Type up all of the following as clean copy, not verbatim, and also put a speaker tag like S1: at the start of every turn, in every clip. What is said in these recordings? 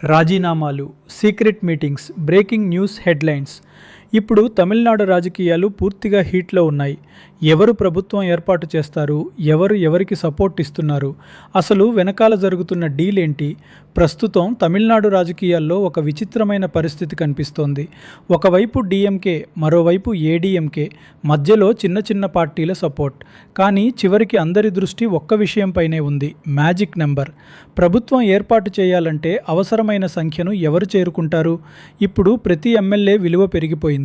S1: రాజీనామాలు, secret meetings, breaking news headlines. ఇప్పుడు తమిళనాడు రాజకీయాలు పూర్తిగా హీట్లో ఉన్నాయి. ఎవరు ప్రభుత్వం ఏర్పాటు చేస్తారు, ఎవరికి సపోర్ట్ ఇస్తున్నారు, అసలు వెనకాల జరుగుతున్న డీల్ ఏంటి? ప్రస్తుతం తమిళనాడు రాజకీయాల్లో ఒక విచిత్రమైన పరిస్థితి కనిపిస్తోంది. ఒకవైపు డిఎంకే, మరోవైపు ఏడీఎంకే, మధ్యలో చిన్న చిన్న పార్టీల సపోర్ట్. కానీ చివరికి అందరి దృష్టి ఒక్క విషయంపైనే ఉంది: మ్యాజిక్ నెంబర్. ప్రభుత్వం ఏర్పాటు చేయాలంటే అవసరమైన సంఖ్యను ఎవరు చేరుకుంటారు? ఇప్పుడు ప్రతి ఎమ్మెల్యే విలువ పెరిగిపోయింది.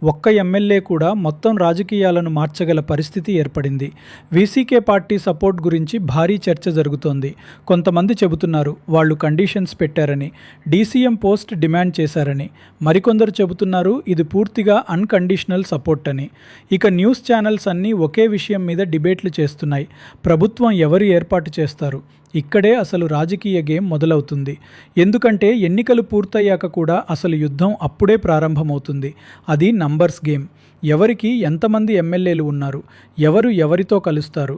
S1: ఒక్క ఎమ్మెల్యే కూడా మొత్తం రాజకీయాలను మార్చగల పరిస్థితి ఏర్పడింది. వీసీకే పార్టీ సపోర్ట్ గురించి భారీ చర్చ జరుగుతోంది. కొంతమంది చెబుతున్నారు వాళ్ళు కండిషన్స్ పెట్టారని, డీసీఎం పోస్ట్ డిమాండ్ చేశారని. మరికొందరు చెబుతున్నారు ఇది పూర్తిగా అన్కండిషనల్ సపోర్ట్ అని. ఇక న్యూస్ ఛానల్స్ అన్నీ ఒకే విషయం మీద డిబేట్లు చేస్తున్నాయి: ప్రభుత్వం ఎవరు ఏర్పాటు చేస్తారు? ఇక్కడే అసలు రాజకీయ గేమ్ మొదలవుతుంది. ఎందుకంటే ఎన్నికలు పూర్తయ్యాక కూడా అసలు యుద్ధం అప్పుడే ప్రారంభమవుతుంది. అది నంబర్స్ గేమ్. ఎవరికి ఎంతమంది ఎమ్మెల్యేలు ఉన్నారు, ఎవరితో కలుస్తారు,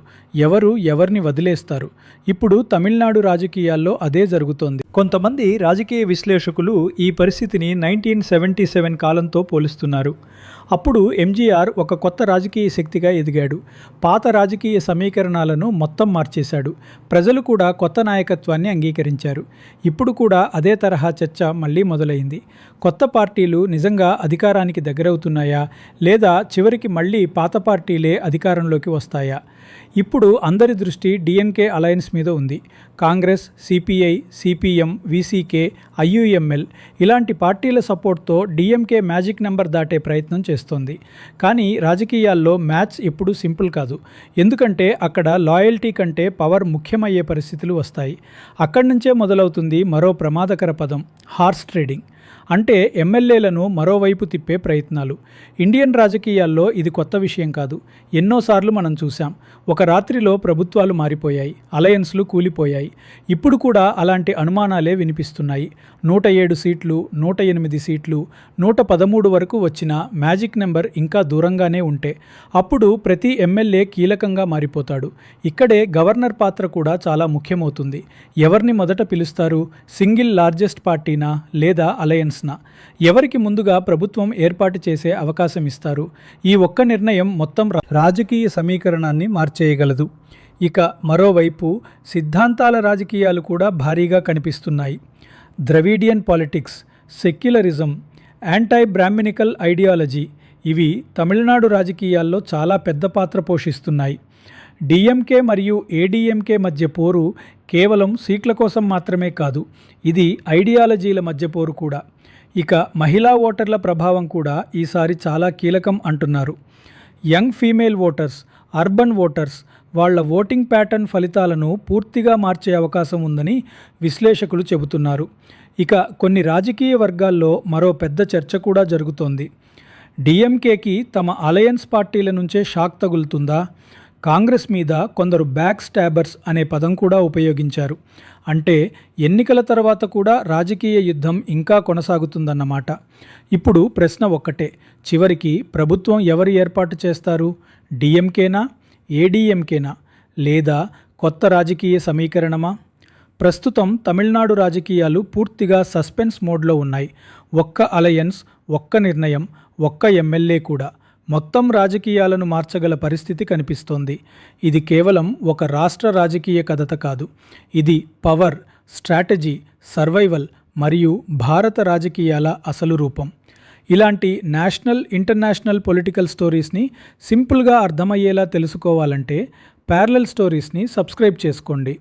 S1: ఎవరిని వదిలేస్తారు. ఇప్పుడు తమిళనాడు రాజకీయాల్లో అదే జరుగుతోంది. కొంతమంది రాజకీయ విశ్లేషకులు ఈ పరిస్థితిని 1977 కాలంతో పోలుస్తున్నారు. అప్పుడు ఎంజీఆర్ ఒక కొత్త రాజకీయ శక్తిగా ఎదిగాడు. పాత రాజకీయ సమీకరణాలను మొత్తం మార్చేశాడు. ప్రజలు కూడా కొత్త నాయకత్వాన్ని అంగీకరించారు. ఇప్పుడు కూడా అదే తరహా చర్చ మళ్ళీ మొదలైంది. కొత్త పార్టీలు నిజంగా అధికారానికి దగ్గరవుతున్నాయా, లేదా చివరికి మళ్ళీ పాత పార్టీలే అధికారంలోకి వస్తాయా? ఇప్పుడు అందరి దృష్టి డిఎంకే అలయన్స్ మీద ఉంది. Congress, CPI, CPM, VCK, IUML ఇలాంటి పార్టీల సపోర్ట్తో డిఎంకే మ్యాజిక్ నెంబర్ దాటే ప్రయత్నం చేస్తోంది. కానీ రాజకీయాల్లో మ్యాచ్ ఇప్పుడు సింపుల్ కాదు. ఎందుకంటే అక్కడ లాయల్టీ కంటే పవర్ ముఖ్యమయ్యే పరిస్థితులు వస్తాయి. అక్కడి నుంచే మొదలవుతుంది మరో ప్రమాదకర పదం: హార్స్ ట్రేడింగ్. అంటే ఎమ్మెల్యేలను మరోవైపు తిప్పే ప్రయత్నాలు. ఇండియన్ రాజకీయాల్లో ఇది కొత్త విషయం కాదు. ఎన్నోసార్లు మనం చూసాం. ఒక రాత్రిలో ప్రభుత్వాలు మారిపోయాయి, అలయన్స్లు కూలిపోయాయి. ఇప్పుడు కూడా అలాంటి అనుమానాలే వినిపిస్తున్నాయి. 107 సీట్లు, 108 సీట్లు, 113 వరకు వచ్చిన మ్యాజిక్ నెంబర్ ఇంకా దూరంగానే ఉంటే అప్పుడు ప్రతి ఎమ్మెల్యే కీలకంగా మారిపోతాడు. ఇక్కడే గవర్నర్ పాత్ర కూడా చాలా ముఖ్యమవుతుంది. ఎవరిని మొదట పిలుస్తారు? సింగిల్ లార్జెస్ట్ పార్టీనా, లేదా అలయన్స్? ఎవరికి ముందుగా ప్రభుత్వం ఏర్పాటు చేసే అవకాశం ఇస్తారు? ఈ ఒక్క నిర్ణయం మొత్తం రాజకీయ సమీకరణాన్ని మార్చేయగలదు. ఇక మరోవైపు సిద్ధాంతాల రాజకీయాలు కూడా భారీగా కనిపిస్తున్నాయి. Dravidian politics, secularism, anti Brahminical ideology ఇవి తమిళనాడు రాజకీయాల్లో చాలా పెద్ద పాత్ర పోషిస్తున్నాయి. డిఎంకే మరియు ఏడీఎంకే మధ్య పోరు కేవలం సీట్ల కోసం మాత్రమే కాదు, ఇది ఐడియాలజీల మధ్య పోరు కూడా. ఇక మహిళా ఓటర్ల ప్రభావం కూడా ఈసారి చాలా కీలకం అంటున్నారు. Young female voters, urban voters వాళ్ల ఓటింగ్ ప్యాటర్న్ ఫలితాలను పూర్తిగా మార్చే అవకాశం ఉందని విశ్లేషకులు చెబుతున్నారు. ఇక కొన్ని రాజకీయ వర్గాల్లో మరో పెద్ద చర్చ కూడా జరుగుతోంది. డిఎంకేకి తమ అలయన్స్ పార్టీల నుంచే షాక్ తగులుతుందా? కాంగ్రెస్ మీద కొందరు బ్యాక్ స్టాబర్స్ అనే పదం కూడా ఉపయోగించారు. అంటే ఎన్నికల తర్వాత కూడా రాజకీయ యుద్ధం ఇంకా కొనసాగుతుందన్నమాట. ఇప్పుడు ప్రశ్న ఒక్కటే: చివరికి ప్రభుత్వం ఎవరు ఏర్పాటు చేస్తారు? డిఎంకేనా, ఏడీఎంకేనా, లేదా కొత్త రాజకీయ సమీకరణమా? ప్రస్తుతం తమిళనాడు రాజకీయాలు పూర్తిగా సస్పెన్స్ మోడ్లో ఉన్నాయి. ఒక్క అలయన్స్, ఒక్క నిర్ణయం, ఒక్క ఎమ్మెల్యే కూడా మొత్తం రాజకీయాలను మార్చగల పరిస్థితి కనిపిస్తోంది. ఇది కేవలం ఒక రాష్ట్ర రాజకీయ కథ కాదు. ఇది పవర్, స్ట్రాటజీ, సర్వైవల్ మరియు భారత రాజకీయాల అసలు రూపం. ఇలాంటి నేషనల్, ఇంటర్నేషనల్ పొలిటికల్ స్టోరీస్ని సింపుల్గా అర్థమయ్యేలా తెలుసుకోవాలంటే ప్యారలల్ స్టోరీస్ని సబ్స్క్రైబ్ చేసుకోండి.